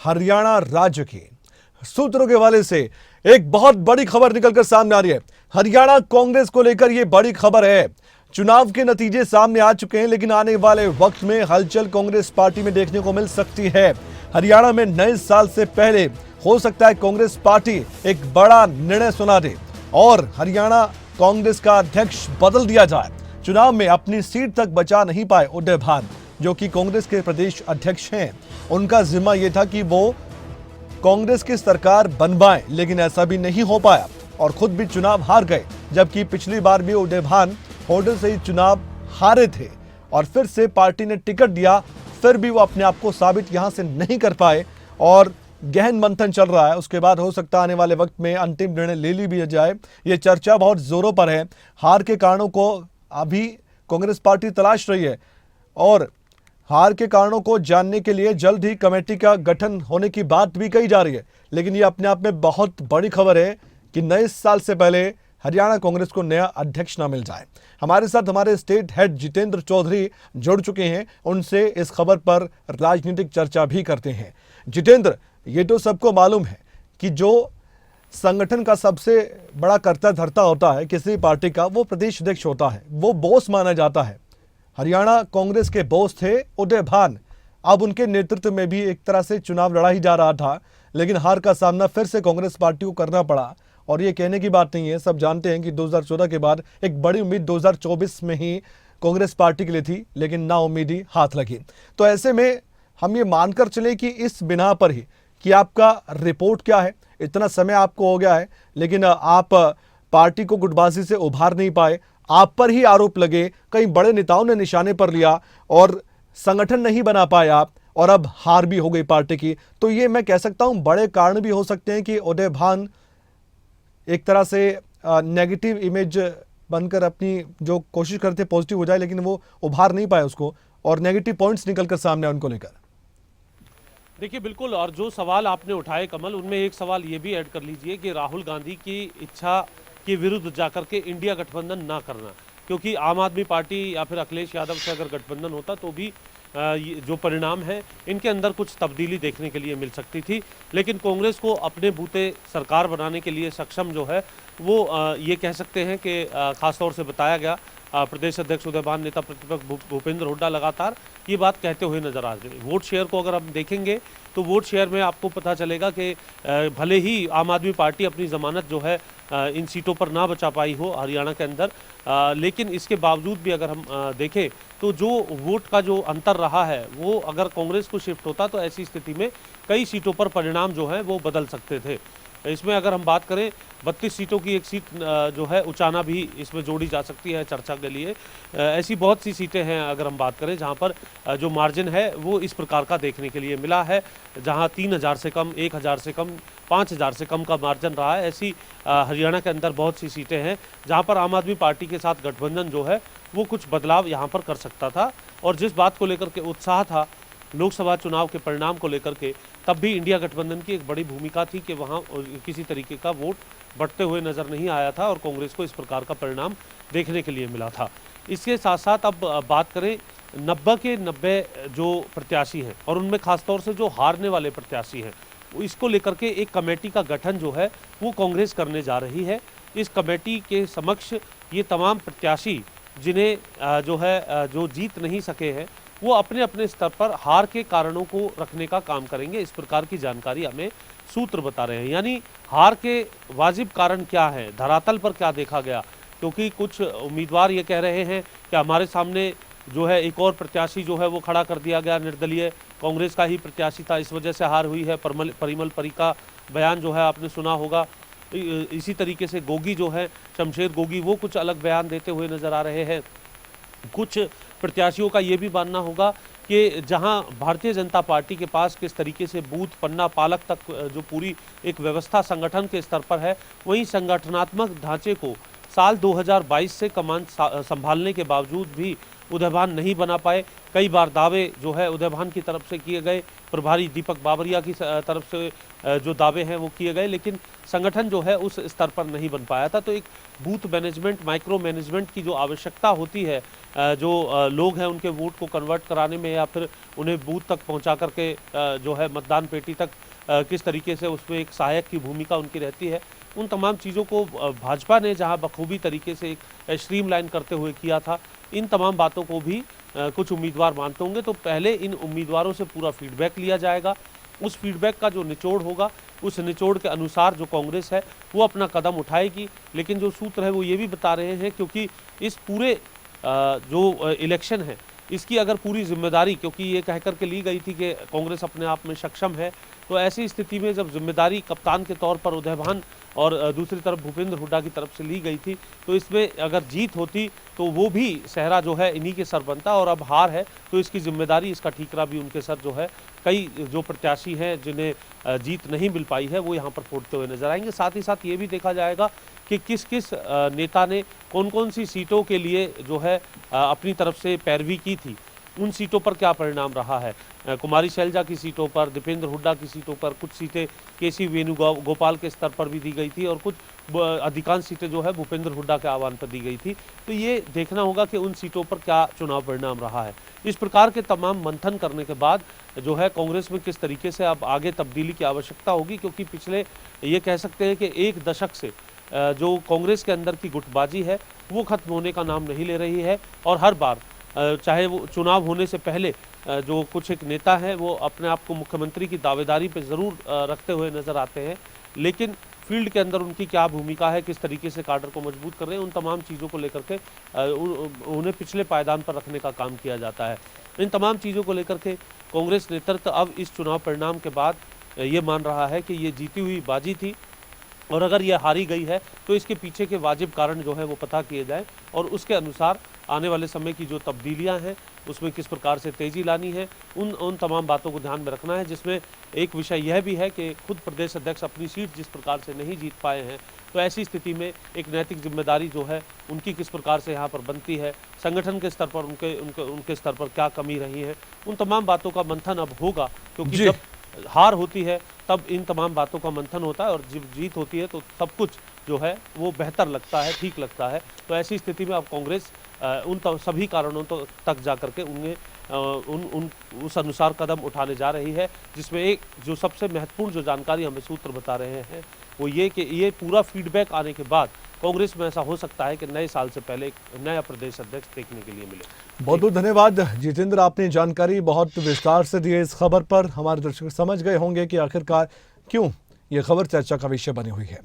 हरियाणा राज्य की सूत्रों के हवाले से एक बहुत बड़ी खबर निकलकर सामने आ रही है। हरियाणा कांग्रेस को लेकर यह बड़ी खबर है। चुनाव के नतीजे सामने आ चुके हैं, लेकिन आने वाले वक्त में हलचल कांग्रेस पार्टी में देखने को मिल सकती है। हरियाणा में नए साल से पहले हो सकता है कांग्रेस पार्टी एक बड़ा निर्णय सुना दे और हरियाणा कांग्रेस का अध्यक्ष बदल दिया जाए। चुनाव में अपनी सीट तक बचा नहीं पाए उदय भान, जो कि कांग्रेस के प्रदेश अध्यक्ष हैं। उनका जिम्मा यह था कि वो कांग्रेस की सरकार बनवाएं, लेकिन ऐसा भी नहीं हो पाया और खुद भी चुनाव हार गए। जबकि पिछली बार भी उदय भान होडल से ही चुनाव हारे थे और फिर से पार्टी ने टिकट दिया, फिर भी वो अपने आप को साबित यहां से नहीं कर पाए और गहन मंथन चल रहा है। उसके बाद हो सकता है आने वाले वक्त में अंतिम निर्णय ले ली भी जाए। ये चर्चा बहुत जोरों पर है। हार के कारणों को अभी कांग्रेस पार्टी तलाश रही है और हार के कारणों को जानने के लिए जल्द ही कमेटी का गठन होने की बात भी कही जा रही है। लेकिन ये अपने आप में बहुत बड़ी खबर है कि नए साल से पहले हरियाणा कांग्रेस को नया अध्यक्ष ना मिल जाए। हमारे साथ हमारे स्टेट हेड जितेंद्र चौधरी जुड़ चुके हैं। उनसे इस खबर पर राजनीतिक चर्चा भी करते हैं। जितेंद्र, ये तो सबको मालूम है कि जो संगठन का सबसे बड़ा कर्ता धर्ता होता है किसी पार्टी का, वो प्रदेश अध्यक्ष होता है, वो बॉस माना जाता है। हरियाणा कांग्रेस के बॉस थे उदय भान। अब उनके नेतृत्व में भी एक तरह से चुनाव लड़ा ही जा रहा था, लेकिन हार का सामना फिर से कांग्रेस पार्टी को करना पड़ा। और ये कहने की बात नहीं है, सब जानते हैं कि 2014 के बाद एक बड़ी उम्मीद 2024 में ही कांग्रेस पार्टी के लिए थी, लेकिन ना उम्मीद ही हाथ लगी। तो ऐसे में हम ये मानकर चले कि इस बिना पर ही कि आपका रिपोर्ट क्या है, इतना समय आपको हो गया है, लेकिन आप पार्टी को गुटबाजी से उभार नहीं पाए। आप पर ही आरोप लगे, कई बड़े नेताओं ने निशाने पर लिया और संगठन नहीं बना पाए आप, और अब हार भी हो गई पार्टी की। तो ये मैं कह सकता हूं बड़े कारण भी हो सकते हैं कि उदय भान एक तरह से नेगेटिव इमेज बनकर अपनी जो कोशिश करते पॉजिटिव हो जाए, लेकिन वो उभार नहीं पाए उसको और नेगेटिव पॉइंट्स निकलकर सामने उनको लेकर। देखिए बिल्कुल, और जो सवाल आपने उठाए कमल, उनमें एक सवाल ये भी ऐड कर लीजिए कि राहुल गांधी की इच्छा के विरुद्ध जाकर के इंडिया गठबंधन ना करना, क्योंकि आम आदमी पार्टी या फिर अखिलेश यादव से अगर गठबंधन होता तो भी जो परिणाम है इनके अंदर कुछ तब्दीली देखने के लिए मिल सकती थी। लेकिन कांग्रेस को अपने बूते सरकार बनाने के लिए सक्षम जो है वो ये कह सकते हैं कि खासतौर से बताया गया। प्रदेश अध्यक्ष उदय भान, नेता प्रतिपक्ष भूपेंद्र हुड्डा लगातार ये बात कहते हुए नजर आ रहे हैं। वोट शेयर को अगर हम देखेंगे तो वोट शेयर में आपको पता चलेगा कि भले ही आम आदमी पार्टी अपनी जमानत जो है इन सीटों पर ना बचा पाई हो हरियाणा के अंदर, लेकिन इसके बावजूद भी अगर हम देखें तो जो वोट का जो अंतर रहा है वो अगर कांग्रेस को शिफ्ट होता तो ऐसी स्थिति में कई सीटों पर परिणाम जो है वो बदल सकते थे। इसमें अगर हम बात करें 32 सीटों की एक सीट जो है उचाना भी इसमें जोड़ी जा सकती है चर्चा के लिए। ऐसी बहुत सी सीटें हैं अगर हम बात करें जहां पर जो मार्जिन है वो इस प्रकार का देखने के लिए मिला है, जहां 3000 से कम, 1000 से कम, 5000 से कम का मार्जिन रहा है। ऐसी हरियाणा के अंदर बहुत सी सीटें हैं जहाँ पर आम आदमी पार्टी के साथ गठबंधन जो है वो कुछ बदलाव यहाँ पर कर सकता था। और जिस बात को लेकर के उत्साह था लोकसभा चुनाव के परिणाम को लेकर के, तब भी इंडिया गठबंधन की एक बड़ी भूमिका थी कि वहाँ किसी तरीके का वोट बढ़ते हुए नजर नहीं आया था और कांग्रेस को इस प्रकार का परिणाम देखने के लिए मिला था। इसके साथ साथ अब बात करें 90 के 90 जो प्रत्याशी हैं और उनमें खासतौर से जो हारने वाले प्रत्याशी हैं, इसको लेकर के एक कमेटी का गठन जो है वो कांग्रेस करने जा रही है। इस कमेटी के समक्ष ये तमाम प्रत्याशी जिन्हें जो जीत नहीं सके हैं वो अपने अपने स्तर पर हार के कारणों को रखने का काम करेंगे। इस प्रकार की जानकारी हमें सूत्र बता रहे हैं। यानी हार के वाजिब कारण क्या है, धरातल पर क्या देखा गया, क्योंकि कुछ उम्मीदवार ये कह रहे हैं कि हमारे सामने जो है एक और प्रत्याशी जो है वो खड़ा कर दिया गया, निर्दलीय कांग्रेस का ही प्रत्याशी था, इस वजह से हार हुई है। परिमल परी का बयान जो है आपने सुना होगा। इसी तरीके से गोगी जो है, शमशेर गोगी, वो कुछ अलग बयान देते हुए नजर आ रहे हैं। कुछ प्रत्याशियों का ये भी मानना होगा कि जहां भारतीय जनता पार्टी के पास किस तरीके से बूथ पन्ना पालक तक जो पूरी एक व्यवस्था संगठन के स्तर पर है, वहीं संगठनात्मक ढांचे को साल 2022 से कमान संभालने के बावजूद भी उदयभान नहीं बना पाए। कई बार दावे जो है उदयभान की तरफ से किए गए, प्रभारी दीपक बाबरिया की तरफ से जो दावे हैं वो किए गए, लेकिन संगठन जो है उस स्तर पर नहीं बन पाया था। तो एक बूथ मैनेजमेंट, माइक्रो मैनेजमेंट की जो आवश्यकता होती है, जो लोग हैं उनके वोट को कन्वर्ट कराने में या फिर उन्हें बूथ तक पहुंचा करके जो है मतदान पेटी तक किस तरीके से उसमें एक सहायक की भूमिका उनकी रहती है, उन तमाम चीज़ों को भाजपा ने जहां बखूबी तरीके से एक स्ट्रीमलाइन करते हुए किया था, इन तमाम बातों को भी कुछ उम्मीदवार मानते होंगे। तो पहले इन उम्मीदवारों से पूरा फीडबैक लिया जाएगा। उस फीडबैक का जो निचोड़ होगा, उस निचोड़ के अनुसार जो कांग्रेस है वो अपना कदम उठाएगी। लेकिन जो सूत्र है वो ये भी बता रहे हैं, क्योंकि इस पूरे जो इलेक्शन है इसकी अगर पूरी जिम्मेदारी, क्योंकि ये कह कर के ली गई थी कि कांग्रेस अपने आप में सक्षम है, तो ऐसी स्थिति में जब जिम्मेदारी कप्तान के तौर पर उदयभान और दूसरी तरफ भूपेंद्र हुड्डा की तरफ से ली गई थी, तो इसमें अगर जीत होती तो वो भी सहरा जो है इन्हीं के सर बनता, और अब हार है तो इसकी जिम्मेदारी, इसका ठीकरा भी उनके सर जो है कई जो प्रत्याशी हैं जिन्हें जीत नहीं मिल पाई है वो यहाँ पर फोड़ते हुए नजर आएंगे। साथ ही साथ ये भी देखा जाएगा कि किस किस नेता ने कौन कौन सी सीटों के लिए जो है अपनी तरफ से पैरवी की थी, उन सीटों पर क्या परिणाम रहा है। कुमारी शैलजा की सीटों पर, दीपेंद्र हुड्डा की सीटों पर, कुछ सीटें केसी वेणुगोपाल के स्तर पर भी दी गई थी और कुछ अधिकांश सीटें जो है भूपेंद्र हुड्डा के आह्वान पर दी गई थी। तो ये देखना होगा कि उन सीटों पर क्या चुनाव परिणाम रहा है। इस प्रकार के तमाम मंथन करने के बाद जो है कांग्रेस में किस तरीके से अब आगे तब्दीली की आवश्यकता होगी, क्योंकि पिछले ये कह सकते हैं कि एक दशक से जो कांग्रेस के अंदर की गुटबाजी है वो खत्म होने का नाम नहीं ले रही है, और हर बार चाहे वो चुनाव होने से पहले जो कुछ एक नेता हैं वो अपने आप को मुख्यमंत्री की दावेदारी पे ज़रूर रखते हुए नज़र आते हैं, लेकिन फील्ड के अंदर उनकी क्या भूमिका है, किस तरीके से काडर को मजबूत कर रहे हैं, उन तमाम चीज़ों को लेकर के उन्हें पिछले पायदान पर रखने का काम किया जाता है। इन तमाम चीज़ों को लेकर के कांग्रेस नेतृत्व अब इस चुनाव परिणाम के बाद ये मान रहा है कि ये जीती हुई बाजी थी, और अगर ये हारी गई है तो इसके पीछे के वाजिब कारण जो है वो पता किए जाएं, और उसके अनुसार आने वाले समय की जो तब्दीलियां हैं उसमें किस प्रकार से तेज़ी लानी है, उन तमाम बातों को ध्यान में रखना है। जिसमें एक विषय यह भी है कि खुद प्रदेश अध्यक्ष अपनी सीट जिस प्रकार से नहीं जीत पाए हैं, तो ऐसी स्थिति में एक नैतिक जिम्मेदारी जो है उनकी किस प्रकार से यहाँ पर बनती है, संगठन के स्तर पर उनके स्तर पर क्या कमी रही है, उन तमाम बातों का मंथन अब होगा। क्योंकि जब हार होती है तब इन तमाम बातों का मंथन होता है, और जब जीत होती है तो सब कुछ जो है वो बेहतर लगता है, ठीक लगता है। तो ऐसी स्थिति में अब कांग्रेस सभी कारणों तक जा करके उस अनुसार कदम उठाने जा रही है, जिसमें एक जो सबसे महत्वपूर्ण जो जानकारी हमें सूत्र बता रहे हैं वो ये कि ये पूरा फीडबैक आने के बाद कांग्रेस में ऐसा हो सकता है कि नए साल से पहले एक नया प्रदेश अध्यक्ष देखने के लिए मिले। बहुत बहुत धन्यवाद जितेंद्र, आपने जानकारी बहुत विस्तार से दी है इस खबर पर। हमारे दर्शक समझ गए होंगे कि आखिरकार क्यों ये खबर चर्चा का विषय बनी हुई है।